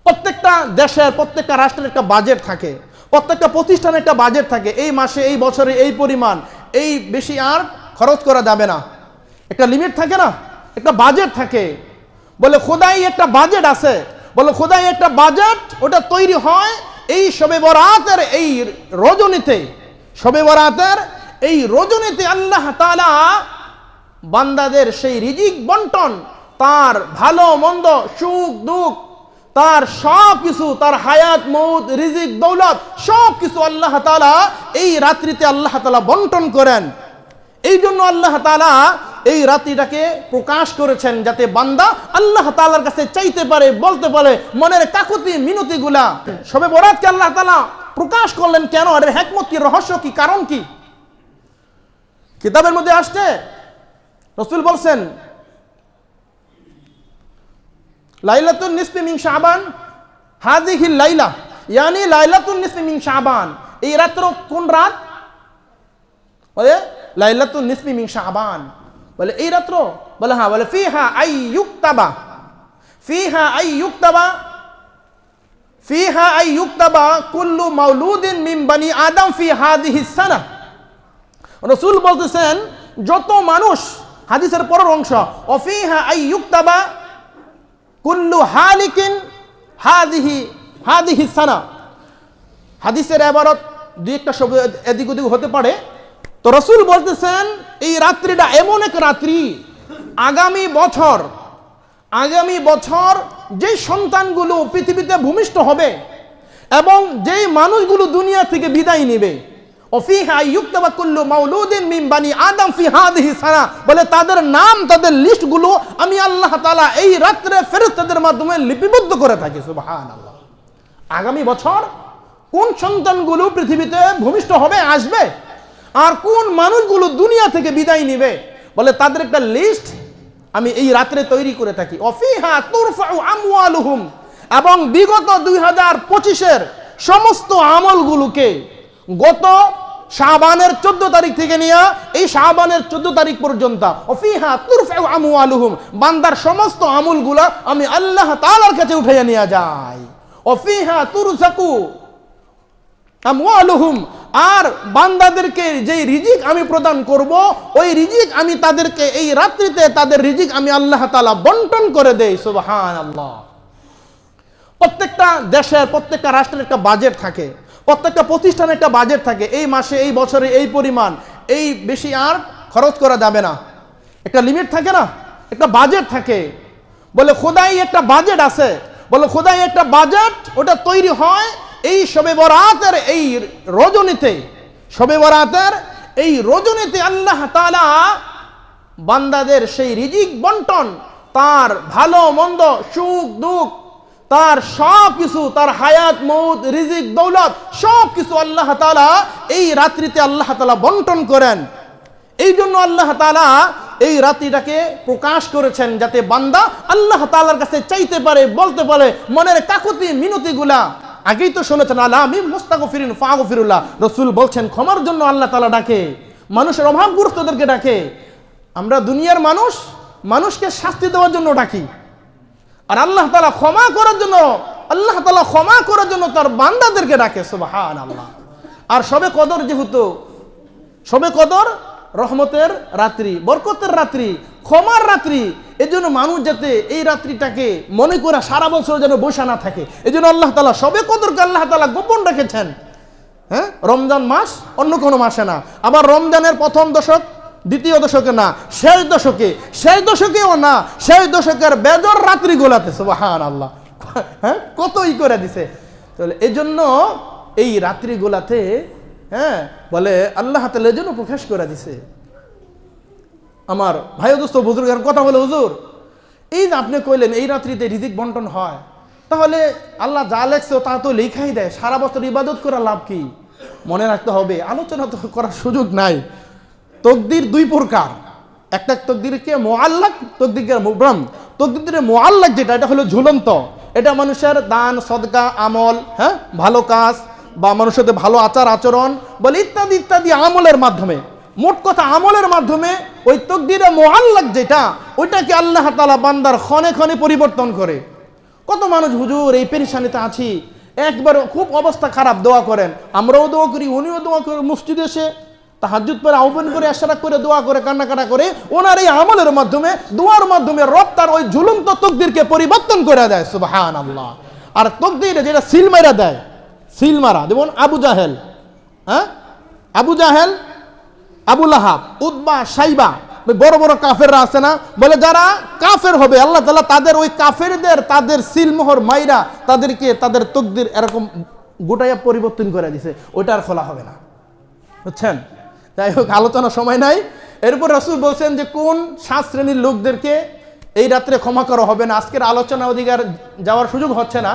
প্রত্যেকটা দেশের প্রত্যেকটা রাষ্ট্রের একটা বাজেট থাকে, প্রত্যেকটা প্রতিষ্ঠানের একটা বাজেট থাকে। এই মাসে এই বছরে এই পরিমাণ, এই বেশি আর খরচ করা যাবে না, একটা লিমিট থাকে না, একটা বাজেট থাকে। বলে খোদাই একটা বাজেট আছে, বলে খোদাই একটা বাজেট, ওটা তৈরি হয় এই শবে বরাতের এই রজনীতে। শবে বরাতের এই রজনীতে আল্লাহ তাআলা বান্দাদের সেই রিজিক বন্টন, তার ভালো মন্দ, সুখ দুঃখ, তার সব কিছু, তার হায়াত মউত, রিজিক দৌলত সব কিছু আল্লাহ তাআলা এই রাত্রিতে আল্লাহ তাআলা বন্টন করেন। এই জন্য আল্লাহ তাআলা এই রাত্রিটাকে প্রকাশ করেছেন, যাতে বান্দা আল্লাহ তাআলার কাছে চাইতে পারে, বলতে পারে মনের কাকুতি মিনতি গুলা। শবে বরাতকে আল্লাহ তাআলা প্রকাশ করলেন কেন? এর হিকমত কি, রহস্য কি, কারণ কি? কিতাবের মধ্যে আসছে, রাসূল বলছেন লাইলাতুন নিসফি মিন শাবান, হাযিহিল লাইলা ইয়ানি লাইলাতুন নিসফি মিন শাবান। এই রাত্র কোন রাত? বলে লাইলাতুন নিসফি মিন শাবান। বলে এই রাত্র? বলে হ্যাঁ। বলে ফিহা আইয়ুক্তাবা, ফিহা আইয়ুক্তাবা, ফিহা আইয়ুক্তাবা কুল্লু মাউলুদিন মিন বানি আদম ফি হাযিহিস সানা। রাসূল বলতেছেন যত মানুষ, হাদিসের পরের অংশ, ওফিহা আইয়ুক্তাবা কুল্লু হালিকিন হাযিহি সানা। হাদিসের ইবারত দুই একটা শব্দ এদিক ওদিক হতে পারে। তো রাসূল বলতেছেন এই রাত্রিটা এমন এক রাত্রি, আগামী বছর যে সন্তানগুলো পৃথিবীতে ভূমিষ্ঠ হবে এবং যেই মানুষগুলো দুনিয়া থেকে বিদায় নেবে, ওফিহা ইউক্তাবা কুল্লু মাউলুদিন মিন বানি আদম ফি হাযিহি সানা। বলে তাদের নাম, তাদের লিস্টগুলো আমি আল্লাহ তাআলা এই রাত্রে ফেরেশতাদের মাধ্যমে লিপিবদ্ধ করে থাকি। সুবহানাল্লাহ। আগামী বছর কোন সন্তানগুলো পৃথিবীতে ভূমিষ্ঠ হবে, আসবে, আর কোন মানুষগুলো দুনিয়া থেকে বিদায় নেবে, বলে তাদের একটা লিস্ট আমি এই রাত্রে তৈরি করে থাকি। ওফিহা তুরফাউ আমওয়ালুহুম, এবং বিগত 2025-এর সমস্ত আমলগুলোকে গত শাবানের 14 তারিখ থেকে নিয়ে এই শাবানের 14 তারিখ পর্যন্ত, ওফিহা তুরফাউ আমওয়ালুহুম, বান্দার সমস্ত আমলগুলো আমি আল্লাহ তাআলার কাছে উঠাইয়া নিয়ে যাই। ওফিহা তুরযাকু আমওয়ালুহুম, আর বান্দাদেরকে যে রিজিক আমি প্রদান করব, ওই রিজিক আমি তাদেরকে এই রাত্রিতে তাদের রিজিক আমি আল্লাহ তাআলা বন্টন করে দেই। সুবহানাল্লাহ। প্রত্যেকটা দেশের প্রত্যেকটা রাষ্ট্রের একটা বাজেট থাকে, প্রত্যেকটা প্রতিষ্ঠানের একটা বাজেট থাকে। এই মাসে এই বছরে এই পরিমাণ, এই বেশি আর খরচ করা যাবে না, একটা লিমিট থাকে না, একটা বাজেট থাকে। বলে খোদাই একটা বাজেট আছে, বলে খোদাই একটা বাজেট, ওটা তৈরি হয় এই শবে বরাতের এই রজনীতে। শবে বরাতের এই রজনীতে আল্লাহ তাআলা বান্দাদের সেই রিজিক বন্টন, তার ভালো মন্দ, সুখ দুঃখ, তার সব কিছু, তার হায়াত মউত, রিজিক দৌলত সব কিছু আল্লাহ তাআলা এই রাত্রিতে আল্লাহ তাআলা বন্টন করেন। এই জন্য আল্লাহ তাআলা এই রাত্রিটাকে প্রকাশ করেছেন, যাতে বান্দা আল্লাহ তাআলার কাছে চাইতে পারে, বলতে পারে মনের কাকুতি মিনতি গুলা। আগেই তো শুনেছেন আল্লাহ আমি মুস্তাগফিরিন ফাগফিরুল্লাহ। রাসূল বলছেন ক্ষমার জন্য আল্লাহ তাআলা ডাকে, মানুষের অভাবগ্রস্তদেরকে ডাকে। আমরা দুনিয়ার মানুষ, মানুষকে শাস্তি দেওয়ার জন্য ডাকি, আর আল্লাহ তাআলা ক্ষমা করার জন্য, আল্লাহ তাআলা ক্ষমা করার জন্য তার বান্দাদেরকে ডাকে। সুবহানাল্লাহ। আর শবে কদর, যেহেতু শবে কদর রহমতের রাত্রি, বরকতের রাত্রি, ক্ষমার রাত্রি, এজন্য মানুষ যাতে এই রাত্রিটাকে মনে করে সারা বছর যেন বসে না থাকে, এজন্য আল্লাহ তাআলা শবে কদরকে আল্লাহ তাআলা গোপন রেখেছেন। হ্যাঁ, রমজান মাস অন্য কোনো মাসে না, আবার রমজানের প্রথম দশক, দ্বিতীয় দশকে না, শেষ দশকেও না, শেষ দশকের বেজর রাত্রি গোলাতে। সুবহানাল্লাহ। হ্যাঁ, কতই করে দিছে। তাহলে এই জন্য এই রাত্রি গোলাতে, হ্যাঁ, বলে আল্লাহ তাআলা এই জন্য প্রকাশ করে দিছে। আমার ভাই দোস্ত বুজুর্গের কথা বলে, হুজুর এই যে আপনি কইলেন এই রাত্রিতে রিজিক বন্টন হয়, তাহলে আল্লাহ যা লেখছে তা তো লেখাই দেয়, সারা বছর ইবাদত করা লাভ কি? মনে রাখতে হবে, আলোচনা তো করার সুযোগ নাই। তকদির দুই প্রকার, একটা তকদিরকে মুআল্লাক, তকদিরকে মুবরাম। তকদিরে মুআল্লাক যেটা, এটা হলো ঝুলন্ত, এটা মানুষের দান সদকা আমল, হ্যাঁ, ভালো কাজ বা মানুষের সাথে ভালো আচার আচরণ বলে ইত্যাদি ইত্যাদি আমলের মাধ্যমে, মোট কথা আমলের মাধ্যমে ওই তকদিরে মুআল্লাক যেটা, ওইটাকে আল্লাহ তাআলা বান্দার ক্ষণে ক্ষণে পরিবর্তন করে। কত মানুষ হুজুর এই পেরেশানিতে আছি, একবার খুব অবস্থা খারাপ, দোয়া করেন। আমরাও দোয়া করি, উনিও দোয়া করে, মসজিদে এসে তাহাজ্জুদ পরে আহ্বান করে ইশরাক করে দোয়া করে কান্নাকাটা করে, ওনার এই আমলের মাধ্যমে দোয়ার মাধ্যমে রব তার ওই ঝুলন্ত তকদিরকে পরিবর্তন করে দেয়। সুবহানাল্লাহ। আর তকদিরে যেটা সিল মারা দেয়, সিল মারা, যেমন আবু জাহেল, হ্যাঁ, আবু জাহেল, আবু লাহাব, উতবা, সাইবা, বড় বড় কাফেররা আছে না, বলে যারা কাফের হবে আল্লাহ তাআলা তাদের ওই কাফেরদের তাদের সিলমোহর মাইরা তাদেরকে তাদের তকদির এরকম গোটাইয়া পরিবর্তন করে দিছে, ওটা আর খোলা হবে না। বুঝছেন? যাই হোক, আলোচনা সময় নাই। এরপর রাসূল বলছেন যে কোন 7 শ্রেণীর লোকদেরকে এই রাত্রে ক্ষমা করা হবে না। আজকের আলোচনা অধিকার যাওয়ার সুযোগ হচ্ছে না।